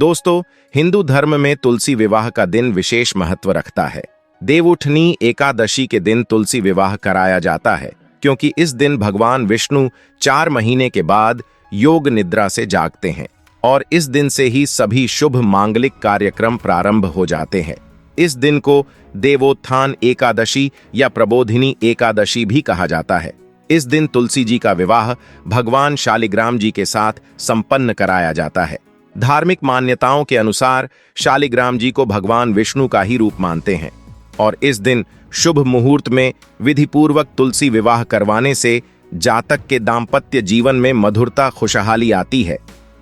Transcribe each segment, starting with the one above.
दोस्तों, हिंदू धर्म में तुलसी विवाह का दिन विशेष महत्व रखता है। देवउठनी एकादशी के दिन तुलसी विवाह कराया जाता है क्योंकि इस दिन भगवान विष्णु 4 महीने के बाद योग निद्रा से जागते हैं और इस दिन से ही सभी शुभ मांगलिक कार्यक्रम प्रारंभ हो जाते हैं। इस दिन को देवोत्थान एकादशी या प्रबोधिनी एकादशी भी कहा जाता है। इस दिन तुलसी जी का विवाह भगवान शालिग्राम जी के साथ संपन्न कराया जाता है। धार्मिक मान्यताओं के अनुसार शालिग्राम जी को भगवान विष्णु का ही रूप मानते हैं और इस दिन शुभ मुहूर्त में विधिपूर्वक तुलसी विवाह करवाने से जातक के दाम्पत्य जीवन में मधुरता खुशहाली आती है।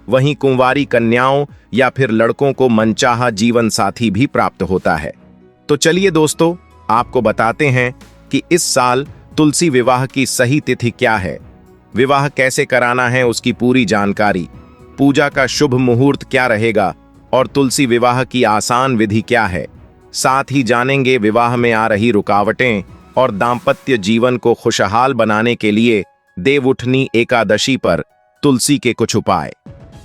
वहीं कुंवारी कन्याओं या फिर लड़कों को मनचाहा जीवन साथी भी प्राप्त होता है। तो चलिए दोस्तों, आपको बताते हैं कि इस साल तुलसी विवाह की सही तिथि क्या है, विवाह कैसे कराना है उसकी पूरी जानकारी, पूजा का शुभ मुहूर्त क्या रहेगा और तुलसी विवाह की आसान विधि क्या है। साथ ही जानेंगे विवाह में आ रही रुकावटें और दाम्पत्य जीवन को खुशहाल बनाने के लिए देवउठनी एकादशी पर तुलसी के कुछ उपाय।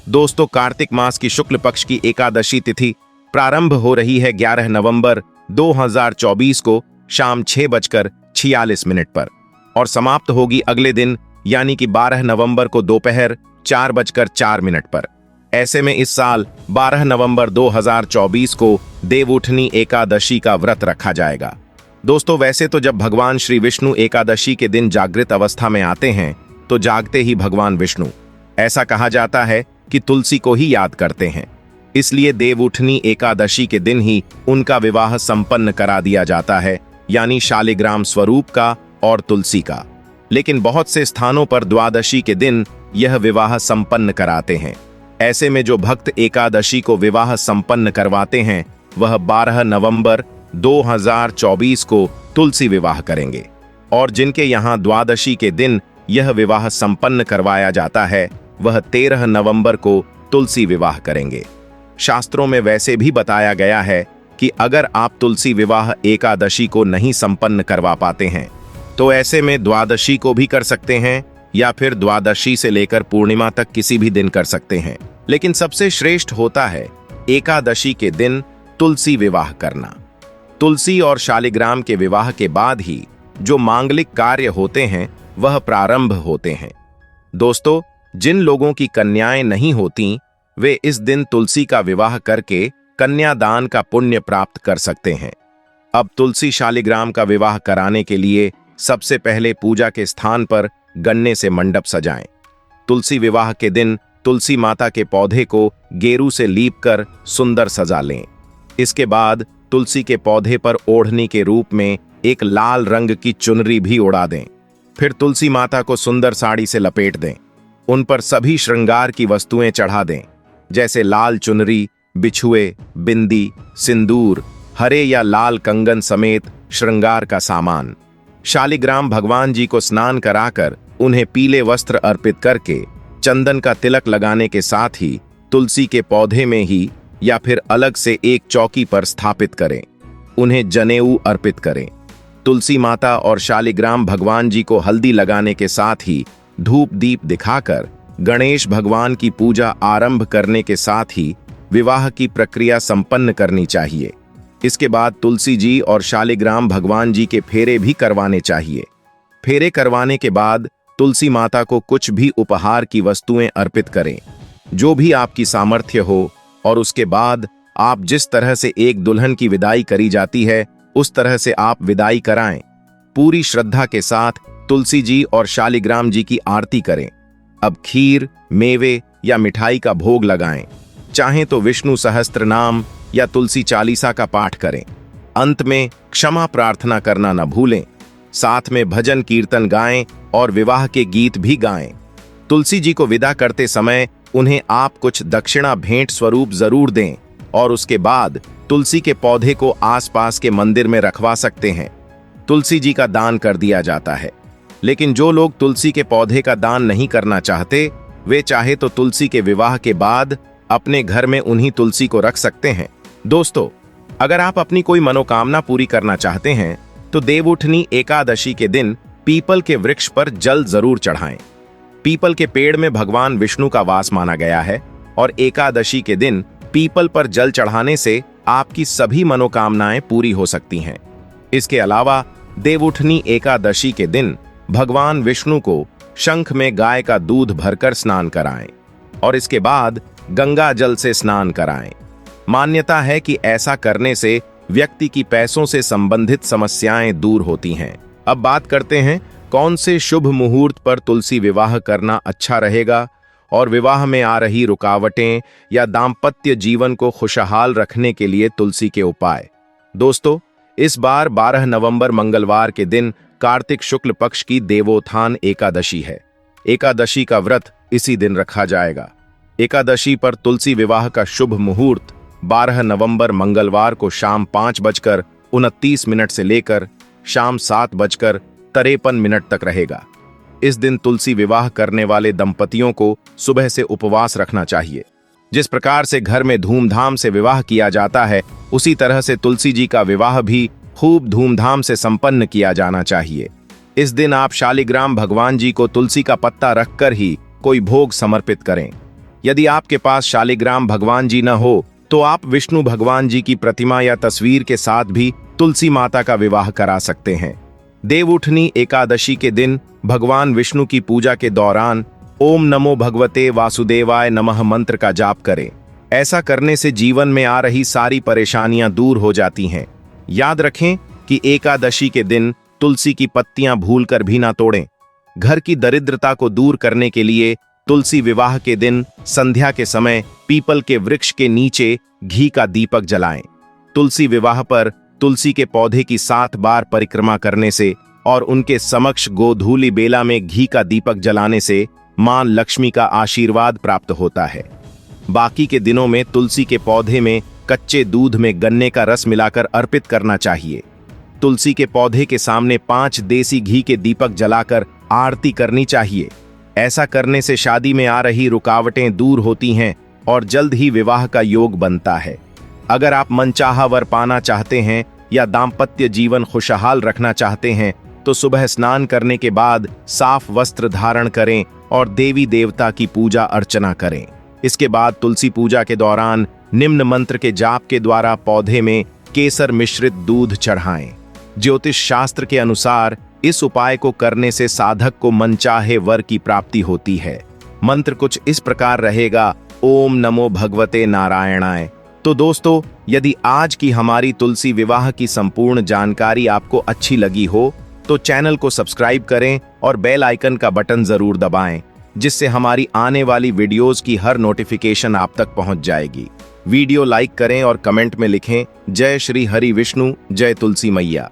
दोस्तों, कार्तिक मास की शुक्ल पक्ष की एकादशी तिथि प्रारंभ हो रही है 11 नवंबर 2024 को शाम 6:46 पर और समाप्त होगी अगले दिन यानी कि 12 नवंबर को दोपहर 4:04 पर। ऐसे में इस साल 12 नवंबर 2024 को देवउठनी एकादशी का व्रत रखा जाएगा। दोस्तों, वैसे तो जब भगवान श्री विष्णु एकादशी के दिन जागृत अवस्था में आते हैं तो जागते ही भगवान विष्णु, ऐसा कहा जाता है कि तुलसी को ही याद करते हैं, इसलिए देवउठनी एकादशी के दिन ही उनका विवाह संपन्न करा दिया जाता है, यानी शालिग्राम स्वरूप का और तुलसी का। लेकिन बहुत से स्थानों पर द्वादशी के दिन यह विवाह संपन्न कराते हैं। ऐसे में जो भक्त एकादशी को विवाह संपन्न करवाते हैं वह 12 नवंबर 2024 को तुलसी विवाह करेंगे और जिनके यहाँ द्वादशी के दिन यह विवाह संपन्न करवाया जाता है वह 13 नवंबर को तुलसी विवाह करेंगे। शास्त्रों में वैसे भी बताया गया है कि अगर आप तुलसी विवाह एकादशी को नहीं संपन्न करवा पाते हैं तो ऐसे में द्वादशी को भी कर सकते हैं या फिर द्वादशी से लेकर पूर्णिमा तक किसी भी दिन कर सकते हैं। लेकिन सबसे श्रेष्ठ होता है एकादशी के दिन तुलसी विवाह करना। तुलसी और शालिग्राम के विवाह के बाद ही जो मांगलिक कार्य होते हैं वह प्रारंभ होते हैं। दोस्तों, जिन लोगों की कन्याएं नहीं होती वे इस दिन तुलसी का विवाह करके कन्यादान का पुण्य प्राप्त कर सकते हैं। अब तुलसी शालिग्राम का विवाह कराने के लिए सबसे पहले पूजा के स्थान पर गन्ने से मंडप सजाएं। तुलसी विवाह के दिन तुलसी माता के पौधे को गेरू से लीपकर सुंदर सजा लें। इसके बाद तुलसी के पौधे पर ओढ़नी के रूप में एक लाल रंग की चुनरी भी उड़ा दें। फिर तुलसी माता को सुंदर साड़ी से लपेट दें। उन पर सभी श्रृंगार की वस्तुएं चढ़ा दें, जैसे लाल चुनरी, बिछुए, बिंदी, सिंदूर, हरे या लाल कंगन समेत श्रृंगार का सामान। शालिग्राम भगवान जी को स्नान कराकर उन्हें पीले वस्त्र अर्पित करके चंदन का तिलक लगाने के साथ ही तुलसी के पौधे में ही या फिर अलग से एक चौकी पर स्थापित करें। उन्हें जनेऊ अर्पित करें। तुलसी माता और शालिग्राम भगवान जी को हल्दी लगाने के साथ ही धूप दीप दिखाकर गणेश भगवान की पूजा आरंभ करने के साथ ही विवाह की प्रक्रिया संपन्न करनी चाहिए। इसके बाद तुलसी जी और शालिग्राम भगवान जी के फेरे भी करवाने चाहिए। फेरे करवाने के बाद तुलसी माता को कुछ भी उपहार की वस्तुएं अर्पित करें, जो भी आपकी सामर्थ्य हो, और उसके बाद आप जिस तरह से एक दुल्हन की विदाई करी जाती है उस तरह से आप विदाई कराएं। पूरी श्रद्धा के साथ तुलसी जी और शालिग्राम जी की आरती करें। अब खीर, मेवे या मिठाई का भोग लगाएं। चाहें तो विष्णु सहस्त्र नाम या तुलसी चालीसा का पाठ करें। अंत में क्षमा प्रार्थना करना न भूलें। साथ में भजन कीर्तन गाएं और विवाह के गीत भी गाएं। तुलसी जी को विदा करते समय उन्हें आप कुछ दक्षिणा भेंट स्वरूप जरूर दें और उसके बाद तुलसी के पौधे को आसपास के मंदिर में रखवा सकते हैं। तुलसी जी का दान कर दिया जाता है। लेकिन जो लोग तुलसी के पौधे का दान नहीं करना चाहते वे चाहे तो तुलसी के विवाह के बाद अपने घर में उन्हीं तुलसी को रख सकते हैं। दोस्तों, अगर आप अपनी कोई मनोकामना पूरी करना चाहते हैं तो देवउठनी एकादशी के दिन पीपल के वृक्ष पर जल जरूर चढ़ाएं। पीपल के पेड़ में भगवान विष्णु का वास माना गया है और एकादशी के दिन पीपल पर जल चढ़ाने से आपकी सभी मनोकामनाएं पूरी हो सकती हैं। इसके अलावा देवउठनी एकादशी के दिन भगवान विष्णु को शंख में गाय का दूध भरकर स्नान कराएं और इसके बाद गंगा जल से स्नान कराएं। मान्यता है कि ऐसा करने से व्यक्ति की पैसों से संबंधित समस्याएं दूर होती हैं। अब बात करते हैं कौन से शुभ मुहूर्त पर तुलसी विवाह करना अच्छा रहेगा और विवाह में आ रही रुकावटें या दाम्पत्य जीवन को खुशहाल रखने के लिए तुलसी के उपाय। दोस्तों, इस बार 12 नवंबर मंगलवार के दिन कार्तिक शुक्ल पक्ष की देवोत्थान एकादशी है। एकादशी का व्रत इसी दिन रखा जाएगा। एकादशी पर तुलसी विवाह का शुभ मुहूर्त 12 नवंबर मंगलवार को शाम 5:29 से लेकर शाम 7:53 तक रहेगा। इस दिन तुलसी विवाह करने वाले दंपतियों को सुबह से उपवास रखना चाहिए। जिस प्रकार से घर में धूमधाम से विवाह किया जाता है, उसी तरह से तुलसी जी का विवाह भी खूब धूमधाम से संपन्न किया जाना चाहिए। इस दिन आप शालिग्राम भगवान जी को तुलसी का पत्ता रखकर ही कोई भोग समर्पित करें। यदि आपके पास शालिग्राम भगवान जी न हो तो आप विष्णु भगवान जी की प्रतिमा या तस्वीर के साथ भी तुलसी माता का विवाह करा सकते हैं। देवउठनी एकादशी के दिन भगवान विष्णु की पूजा के दौरान ओम नमो भगवते वासुदेवाय नमः मंत्र का जाप करें। ऐसा करने से जीवन में आ रही सारी परेशानियां दूर हो जाती हैं। याद रखें कि एकादशी के दिन तुलसी की पत्तियां भूलकर भी ना तोड़ें। घर की दरिद्रता को दूर करने के लिए तुलसी विवाह के दिन संध्या के समय पीपल के वृक्ष के नीचे घी का दीपक जलाएं। तुलसी विवाह पर तुलसी के पौधे की 7 बार परिक्रमा करने से और उनके समक्ष गोधूली बेला में घी का दीपक जलाने से मां लक्ष्मी का आशीर्वाद प्राप्त होता है। बाकी के दिनों में तुलसी के पौधे में कच्चे दूध में गन्ने का रस मिलाकर अर्पित करना चाहिए। तुलसी के पौधे के सामने 5 देसी घी के दीपक जलाकर आरती करनी चाहिए। ऐसा करने से शादी में आ रही रुकावटें दूर होती हैं और जल्द ही विवाह का योग बनता है। अगर आप मनचाहा वर पाना चाहते हैं या दाम्पत्य जीवन खुशहाल रखना चाहते हैं तो सुबह स्नान करने के बाद साफ वस्त्र धारण करें और देवी देवता की पूजा अर्चना करें। इसके बाद तुलसी पूजा के दौरान निम्न मंत्र के जाप के द्वारा पौधे में केसर मिश्रित दूध चढ़ाएं। ज्योतिष शास्त्र के अनुसार इस उपाय को करने से साधक को मनचाहे वर की प्राप्ति होती है। मंत्र कुछ इस प्रकार रहेगा, ओम नमो भगवते नारायणाय। तो दोस्तों, यदि आज की हमारी तुलसी विवाह की संपूर्ण जानकारी आपको अच्छी लगी हो तो चैनल को सब्सक्राइब करें और बेल आइकन का बटन जरूर दबाएं, जिससे हमारी आने वाली वीडियोस की हर नोटिफिकेशन आप तक पहुंच जाएगी। वीडियो लाइक करें और कमेंट में लिखें, जय श्री हरि विष्णु, जय तुलसी मैया।